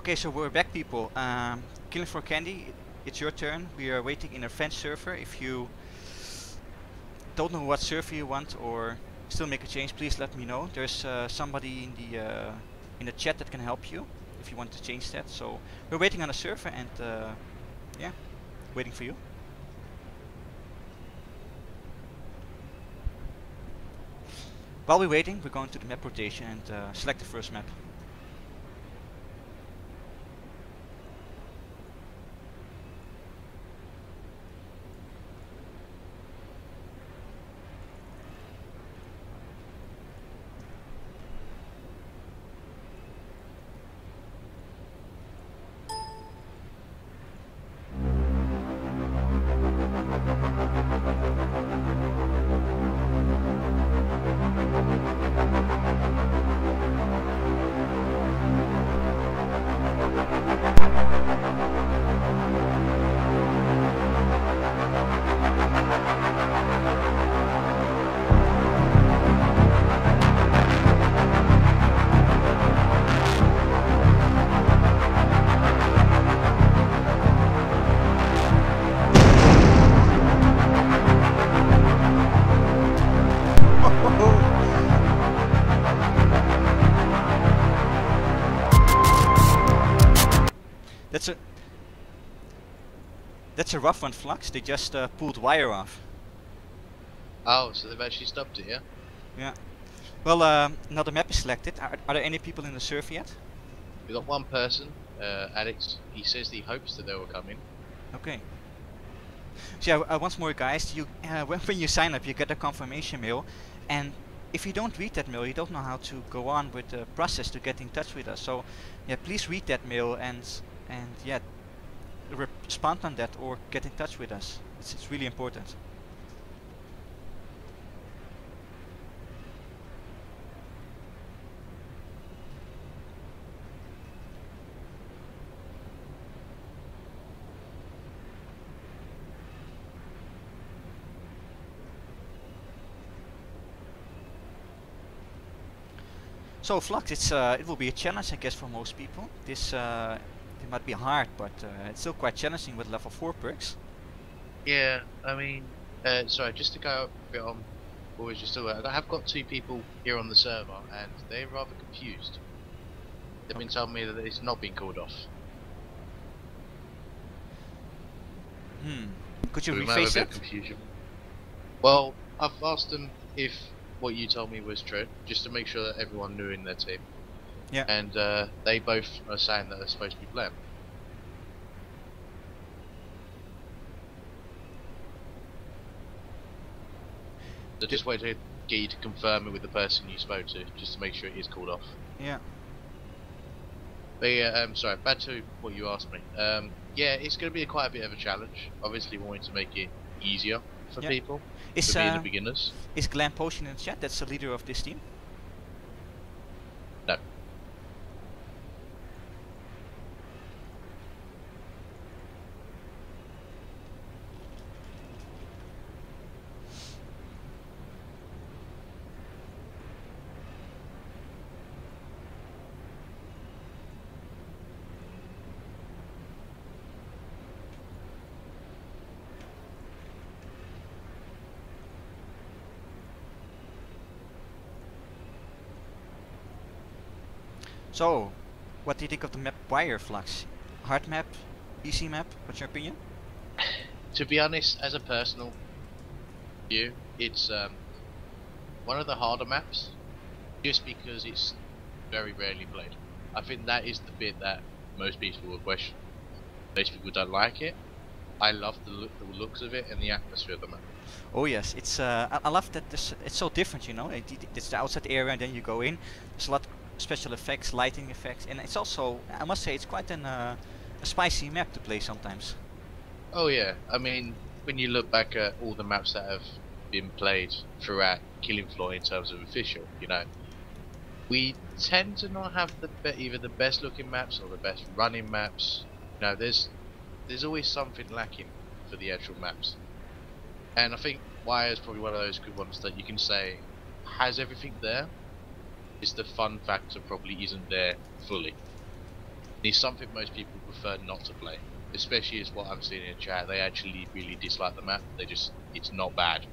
Okay, so we're back, people. Killing for Candy, it's your turn. We are waiting in a French server. If you don't know what server you want or still make a change, please let me know. There's somebody in the chat that can help you if you want to change that. So we're waiting on a server and yeah, waiting for you. While we're waiting, we're going to the map rotation and select the first map. That's a rough one, Flux. They just pulled wire off. Oh, so they've actually stopped it, yeah? Yeah. Well, another map is selected. Are there any people in the server yet? We got one person, Alex. He says he hopes that they will come in. Okay. So yeah, once more, guys, you when you sign up, you get a confirmation mail, and if you don't read that mail, you don't know how to go on with the process to get in touch with us. So yeah, please read that mail and yeah, respond on that or get in touch with us. It's really important. So Flux, it will be a challenge, I guess, for most people. This it might be hard, but it's still quite challenging with level 4 perks. Yeah, I mean, sorry, just to go a bit on what we just talking about, I have got two people here on the server, and they're rather confused. They've been telling me that it's not been called off. Could you so rephrase that? Confusion. Well, I've asked them if what you told me was true, just to make sure that everyone knew in their team. Yeah. And they both are saying that they're supposed to be playing. So just wait to get you to confirm it with the person you spoke to, just to make sure it is called off. Yeah. But yeah, sorry, back to what you asked me. Yeah, it's going to be quite a bit of a challenge. Obviously, wanting to make it easier for people, for being the beginners. Is Glenn Potion in the chat? That's the leader of this team? No. So, what do you think of the map Wire, Flux? Hard map? Easy map? What's your opinion? To be honest, as a personal view, it's one of the harder maps, just because it's very rarely played. I think that is the bit that most people will question. Most people don't like it. I love the looks of it and the atmosphere of the map. Oh yes, it's I love that it's so different, you know. It's the outside area and then you go in. There's a lot of special effects, lighting effects, and it's also, I must say, it's quite a spicy map to play sometimes. Oh yeah, I mean, when you look back at all the maps that have been played throughout Killing Floor in terms of official, you know, we tend to not have either the best looking maps or the best running maps. You know, there's always something lacking for the actual maps, and I think Wire is probably one of those good ones that you can say has everything there. It's the fun factor probably isn't there fully. It's something most people prefer not to play, especially as what I'm seeing in chat. They actually really dislike the map. It's not bad.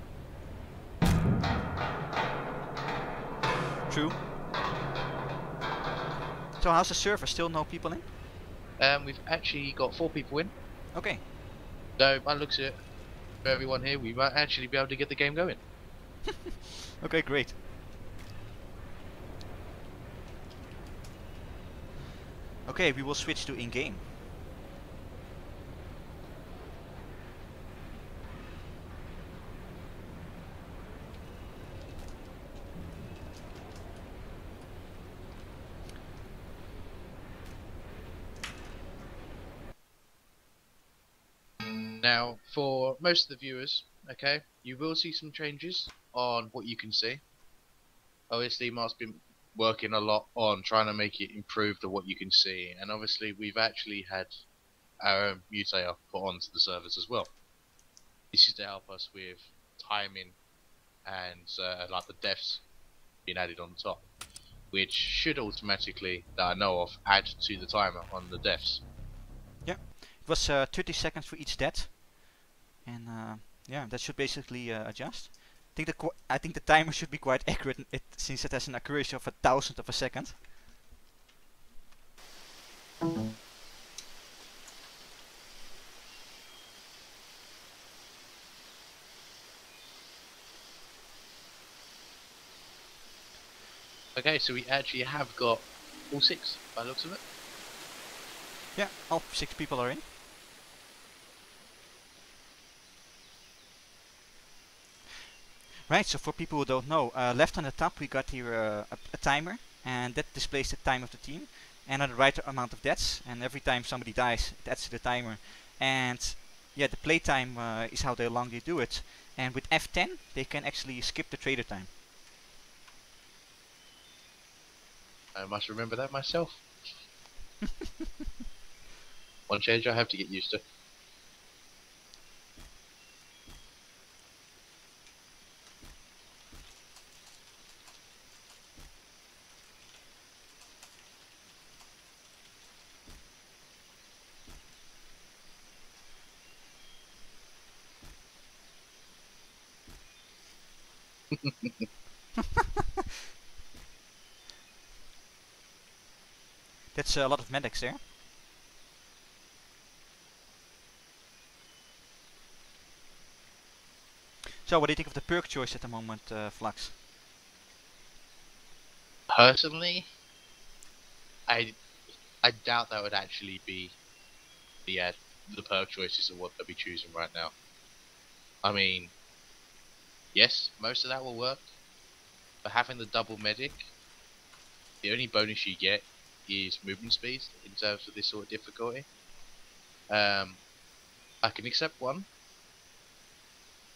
True. So how's the server? Still no people in? We've actually got 4 people in. Okay. So by the looks of it, for everyone here, we might actually be able to get the game going. Okay, great. Okay, we will switch to in-game. Now, for most of the viewers, okay, you will see some changes on what you can see. Obviously, Mark's been working a lot on trying to make it improve to what you can see, and obviously we've actually had our own mutator put onto the servers as well. This is to help us with timing and like the deaths being added on top, which should automatically, that I know of, add to the timer on the deaths. Yeah, it was 30 seconds for each death, and yeah, that should basically adjust. I think the timer should be quite accurate, since it has an accuracy of 1,000th of a second. Okay, so we actually have got all 6 by the looks of it. Yeah, all 6 people are in. Right, so for people who don't know, left on the top we got here a timer, and that displays the time of the team, and on the right amount of deaths, and every time somebody dies it adds to the timer. And yeah, the playtime is how long they do it, and with F10 they can actually skip the trader time. I must remember that myself. One change I have to get used to. That's a lot of medics there. So what do you think of the perk choice at the moment, Flux? Personally, I doubt that would actually be the perk choices of what they'll be choosing right now. I mean, yes, most of that will work, but having the double medic, the only bonus you get is movement speed in terms of this sort of difficulty. I can accept one,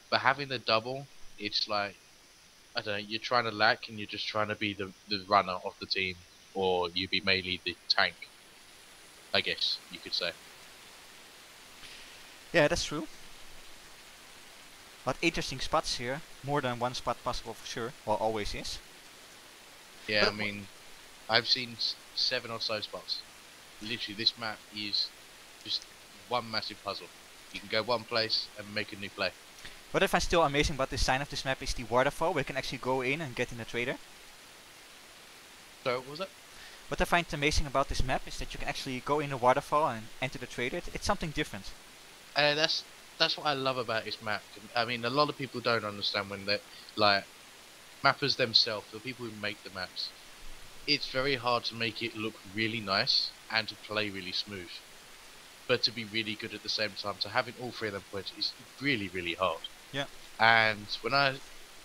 but having the double, it's like, I don't know, you're trying to lack and you're just trying to be the runner of the team, or you be mainly the tank, I guess you could say. Yeah, that's true. But interesting spots here, more than one spot possible for sure, well always is. Yeah, But I mean, I've seen 7 or so spots. Literally, this map is just one massive puzzle. You can go one place and make a new play. what I find still amazing about this sign of this map is the waterfall, where you can actually go in and get in the trader. So, what was it? What I find amazing about this map is that you can actually go in the waterfall and enter the trader. It's something different. That's what I love about this map. I mean, a lot of people don't understand when they like mappers themselves, the people who make the maps. It's very hard to make it look really nice and to play really smooth, but to be really good at the same time. So having all 3 of them points is really, really hard. Yeah. And when I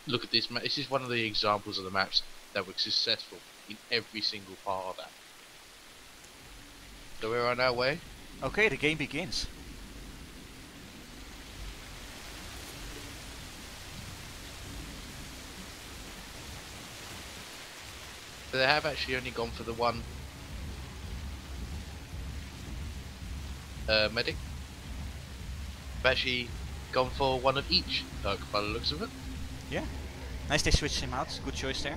look at this map, this is one of the examples of the maps that were successful in every single part of that. So we're on our way. Okay, the game begins. But they have actually only gone for the one medic. They've actually gone for one of each perk by the looks of it. Yeah. Nice they switched him out. Good choice there.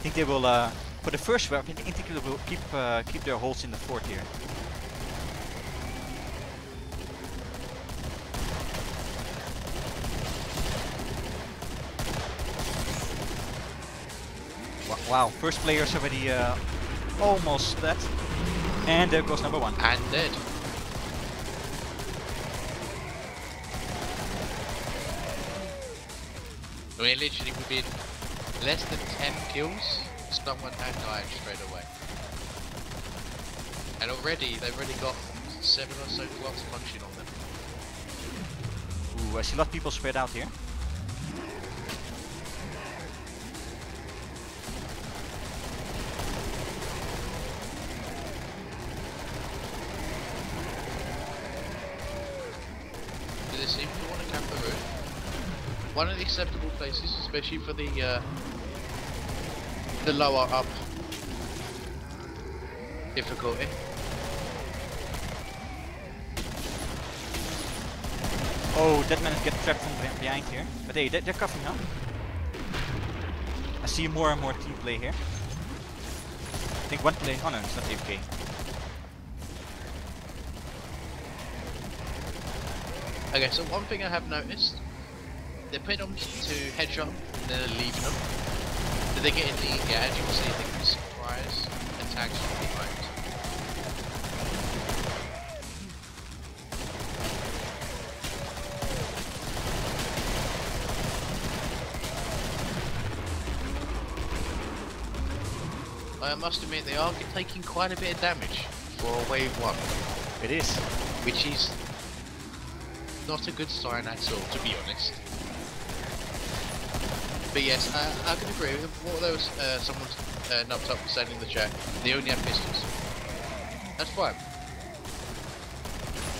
think they will, for the first wave, I think they will keep their holds in the fort here. Wow, first player's already almost dead. And there goes number 1. And dead. I mean, literally within less than 10 kills, someone had died straight away. And already, they've already got 7 or so clocks punching on them. Ooh, I see a lot of people spread out here. Do they seem to want to camp the roof? One of the acceptable places, especially for the lower up difficulty. Oh, that man get trapped from behind here. But hey, they're covering up. I see more and more team play here. I think one play. Oh no, it's not AFK. Okay, so one thing I have noticed, they're putting them to headshot and then they're leaving them. But they're getting the, yeah, as you can see, they can surprise attacks from behind. I must admit, they are taking quite a bit of damage for a wave 1. It is. Which is not a good sign at all, to be honest. But yes, I can agree with what there was. Someone knocked up saying in the chat. They only have pistols. That's fine.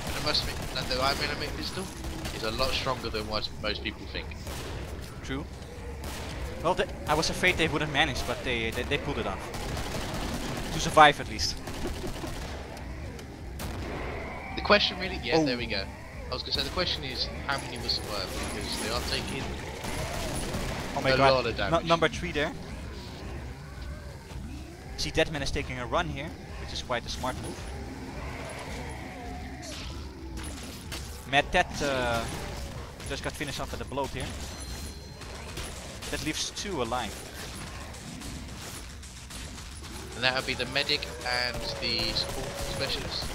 And I must admit that the dynamic pistol is a lot stronger than what most people think. True. Well, I was afraid they wouldn't manage, but they pulled it off. To survive at least. The question really, yeah, there we go. I was gonna say the question is how many will survive, because they are taking Oh my a god, lot of damage. number 3 there. See, Deadman is taking a run here, which is quite a smart move. Mad Ted just got finished off at the bloat here. That leaves 2 alive. And that would be the medic and the support specialist.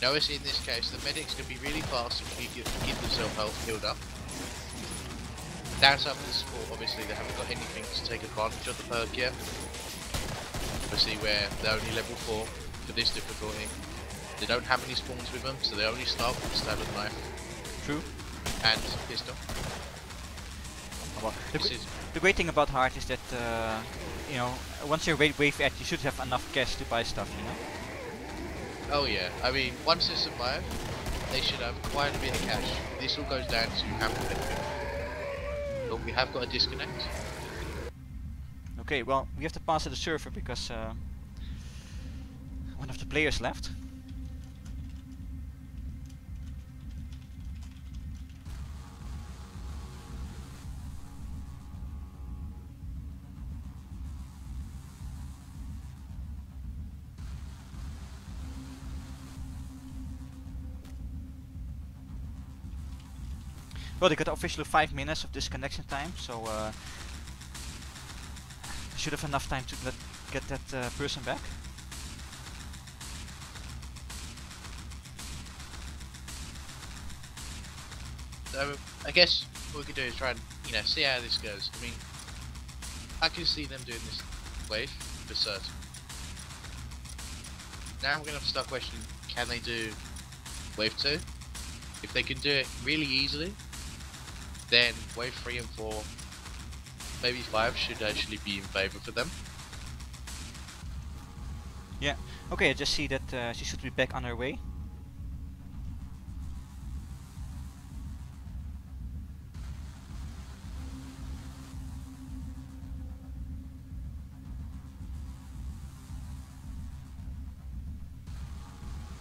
Notice in this case, the medic's going to be really fast if you keep themselves health healed up. Downside for the support, obviously they haven't got anything to take advantage of the perk yet. Obviously where they're only level 4 for this difficulty. They don't have any spawns with them, so they only start with the standard knife. True. And pistol. Well, the great thing about Hard is that, you know, once you're wave at, you should have enough cash to buy stuff, you know? Oh yeah, I mean, once they survive, they should have quite a bit of cash. This all goes down to how much benefit. But we have got a disconnect. Okay, well, we have to pass to the server because one of the players left. Well, they got officially 5 minutes of disconnection time, so should have enough time to get that person back. So I guess what we could do is try and, you know, see how this goes. I mean, I can see them doing this wave for certain. Now we're gonna have to start questioning: can they do wave 2? If they can do it really easily, then wave 3 and 4, maybe 5 should actually be in favor for them. Yeah. Okay, I just see that she should be back on her way.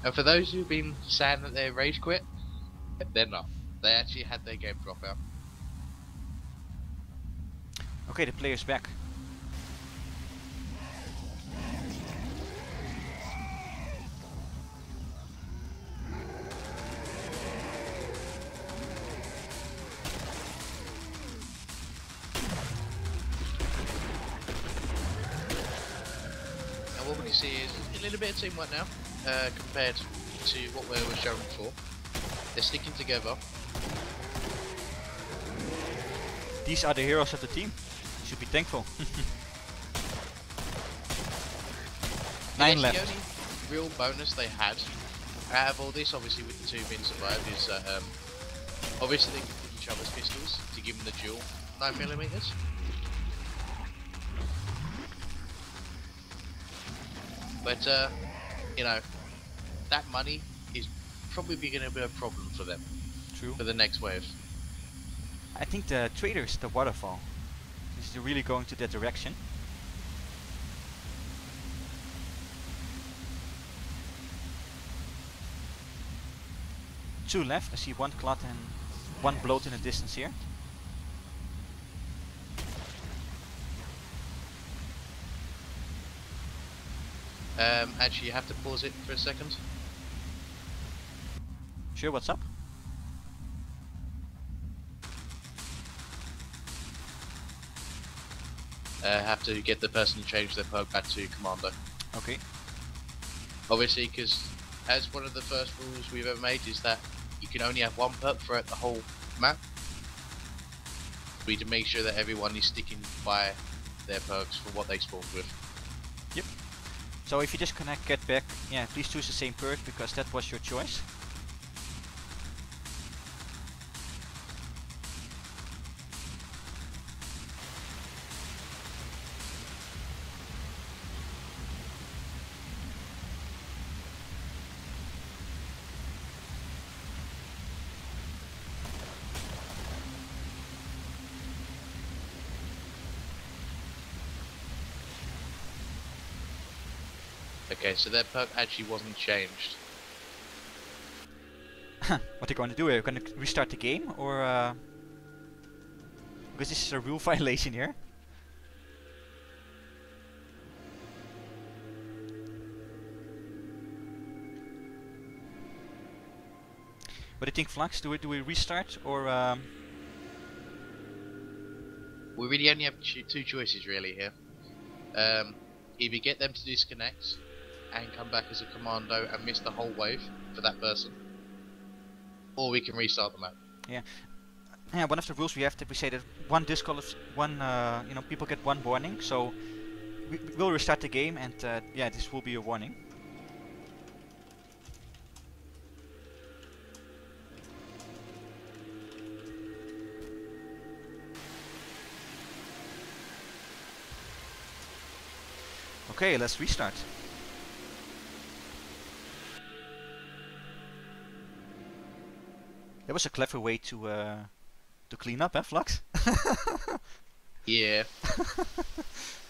And for those who've been sad that they rage quit, they're not. They actually had their game drop out. Okay, the player's back. And what we can see is a little bit of teamwork now, compared to what we were shown before. They're sticking together. These are the heroes of the team. You should be thankful. 9 left. The only real bonus they had out of all this, obviously with the 2 being survived, is that obviously they can put each other's pistols to give them the dual 9mm. But you know, that money is probably going to be a problem for them. True. For the next wave. I think the trader is the waterfall. Is really going to that direction. Two left. I see one clot and one bloat in the distance here. Actually, you have to pause it for a second. Sure, what's up? Have to get the person to change their perk back to Commando. Okay. Obviously, because as one of the first rules we've ever made is that you can only have one perk throughout the whole map. We need to make sure that everyone is sticking by their perks for what they spawned with. Yep. So if you disconnect, get back, yeah, please choose the same perk because that was your choice. Okay, so their perk actually wasn't changed. What are you going to do? Are you going to restart the game or because this is a rule violation here. What do you think, Flux? Do we restart or We really only have 2 choices really here. Either get them to disconnect and come back as a commando and miss the whole wave for that person, or we can restart the map. Yeah. Yeah, one of the rules we have to we say that one people get one warning, so we will restart the game and yeah, this will be a warning. Okay, let's restart. That was a clever way to clean up, eh, Flux? Yeah.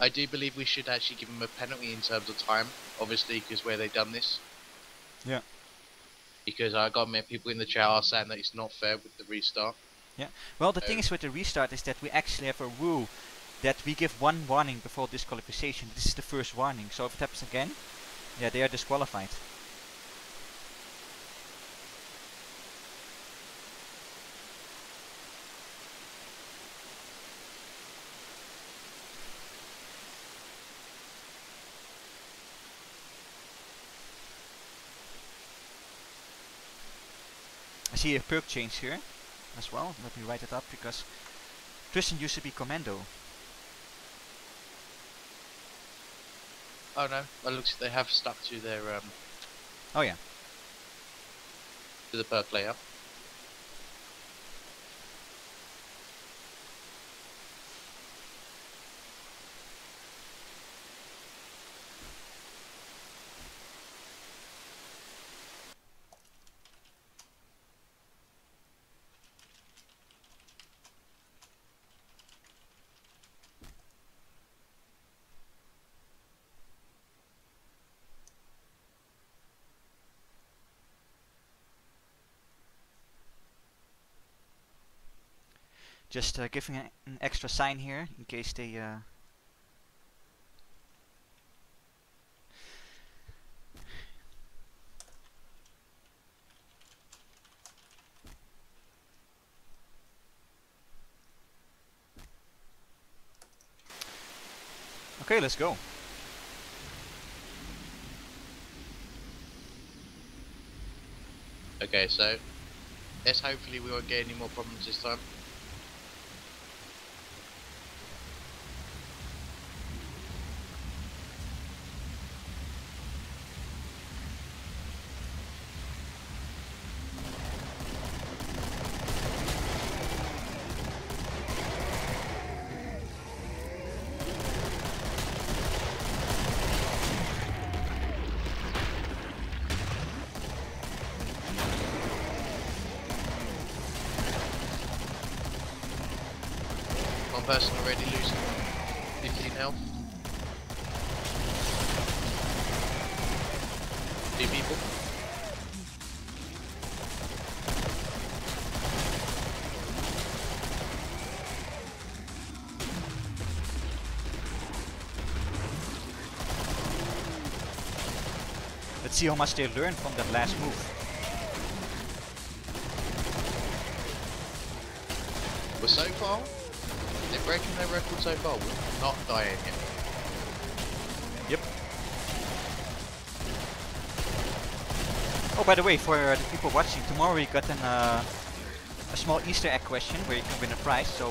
I do believe we should actually give them a penalty in terms of time, obviously, because where they've done this. Yeah. Because I got people in the chat are saying that it's not fair with the restart. Yeah. Well, the thing is with the restart is that we actually have a rule that we give one warning before disqualification. This is the first warning, so if it happens again, yeah, they are disqualified. I see a perk change here as well. Let me write it up because Tristan used to be commando. Oh no, it looks like they have stuck to their Oh yeah. to the perk layout. Just giving an extra sign here in case they. Okay, let's go. Okay, so let's hopefully we won't get any more problems this time. One person already losing 15 health. 2 people. Let's see how much they learned from that last move. But so far, they're breaking their record so far. We're not dying yet. Yep. Oh, by the way, for the people watching, tomorrow we got a small Easter egg question where you can win a prize. So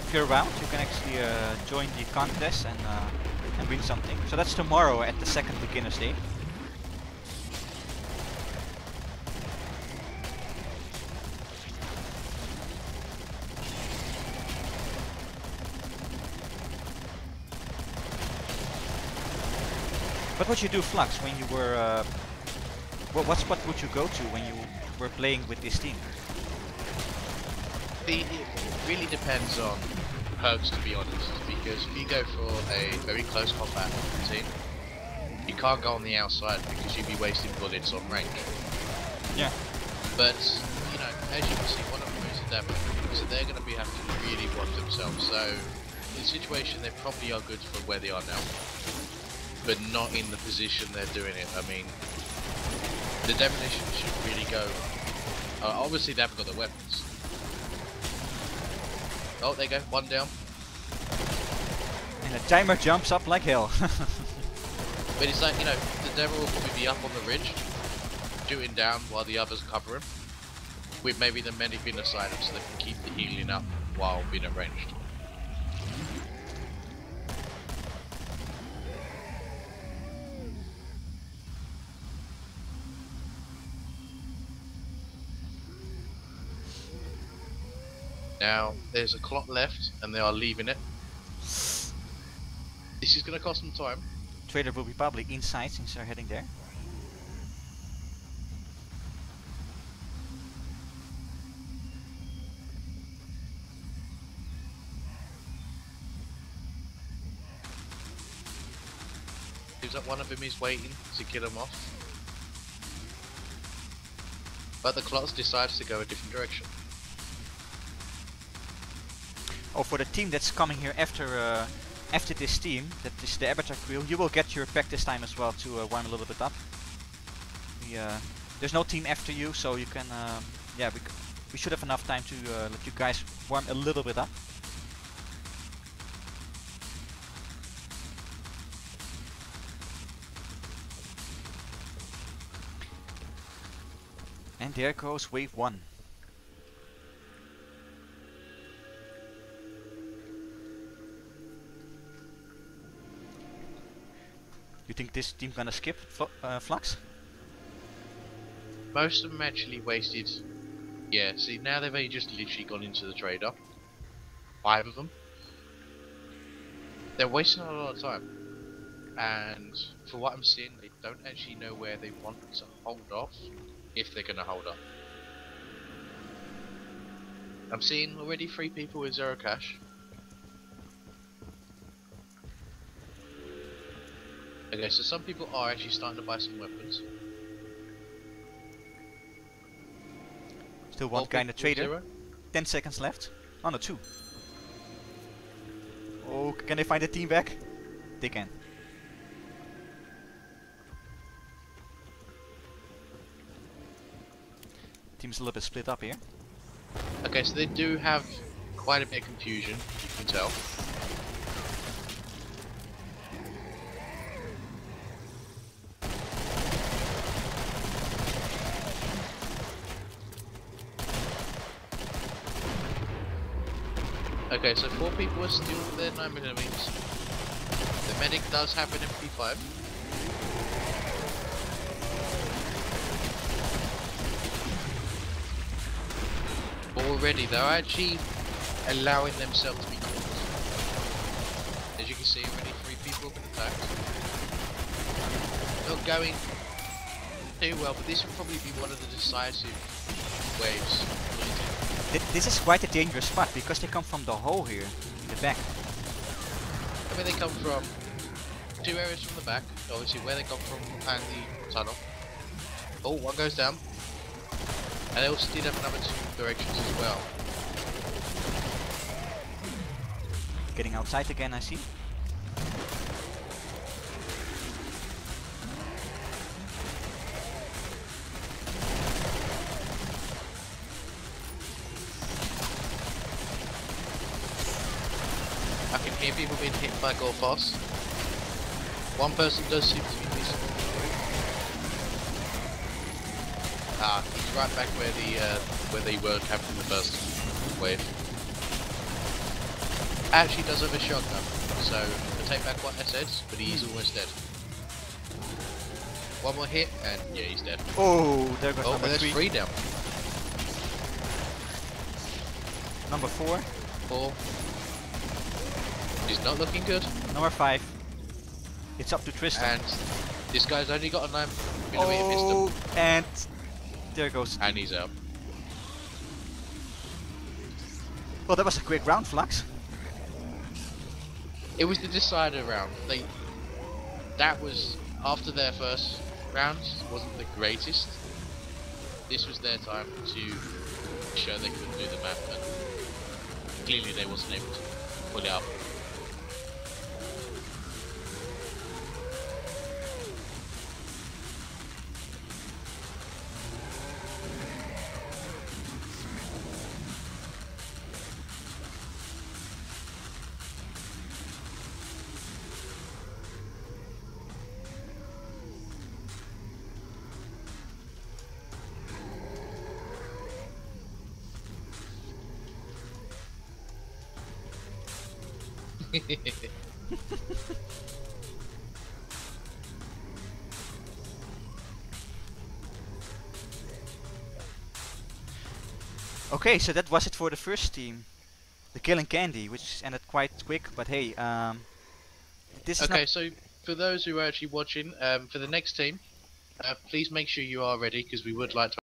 if you're around, you can actually join the contest and win something. So that's tomorrow at the second beginner's day. What would you do, Flux, when you were... what spot would you go to when you were playing with this team? It really depends on perks, to be honest, because if you go for a very close combat team, you can't go on the outside because you'd be wasting bullets on range. Yeah. But, you know, as you can see, one of them is a demo, so they're going to be having to really watch themselves. So, in the situation, they probably are good for where they are now, but not in the position they're doing it. I mean, the demolition should really go. Obviously, they haven't got the weapons. Oh, there you go, one down. And the timer jumps up like hell. But it's like, you know, the demo will probably be up on the ridge, shooting down while the others cover him, with maybe the medic being aside him so they can keep the healing up while being arranged. Now, there's a clock left, and they are leaving it. This is going to cost them time. Trader will be probably inside since they're heading there. Seems like one of them is waiting to kill him off. But the clock decides to go a different direction. Oh, for the team that's coming here after after this team, that is the Avatar crew, you will get your practice time as well to warm a little bit up. There's no team after you, so you can, yeah, we should have enough time to let you guys warm a little bit up. And there goes wave 1. You think this team gonna skip Flux? Most of them actually wasted. Yeah, see, now they've only just literally gone into the trader. 5 of them. They're wasting a lot of time. And for what I'm seeing, they don't actually know where they want to hold off, if they're gonna hold up. I'm seeing already 3 people with 0 cash. Okay, so some people are actually starting to buy some weapons. Still one guy in the trader. 10 seconds left. Oh no, 2. Oh, can they find the team back? They can. Team's a little bit split up here. Okay, so they do have quite a bit of confusion, you can tell. Okay, so 4 people are still with their 9mm. The medic does have an MP5. Already, they're actually allowing themselves to be caught. As you can see, already 3 people have been attacked. Not going too well, but this will probably be one of the decisive waves. This is quite a dangerous spot because they come from the hole here in the back. I mean, they come from 2 areas from the back, obviously where they come from and the tunnel. Oh, one goes down. And they also did have another 2 directions as well. Getting outside again, I see. I can hear people being hit by Gorfos. One person does seem to be missing. Ah, he's right back where they were camping the first wave. Actually does have a shotgun, so I take back what I said, but he's almost dead. One more hit, and yeah, he's dead. Oh, there goes Oh, number there's 3. 3 down. Number 4. 4. He's not looking good. Number 5. It's up to Tristan. And this guy's only got a 9mm Oh, pistol. and there goes the And team. he's out. Well, that was a quick round, Flux. It was the decider round. That was after their first rounds wasn't the greatest. This was their time to show they could do the map, and clearly they wasn't able to pull it up. Okay, so that was it for the first team. The Killng Candy, which ended quite quick, but hey, this is Okay, not... so for those who are actually watching, for the next team, please make sure you are ready, because we would like to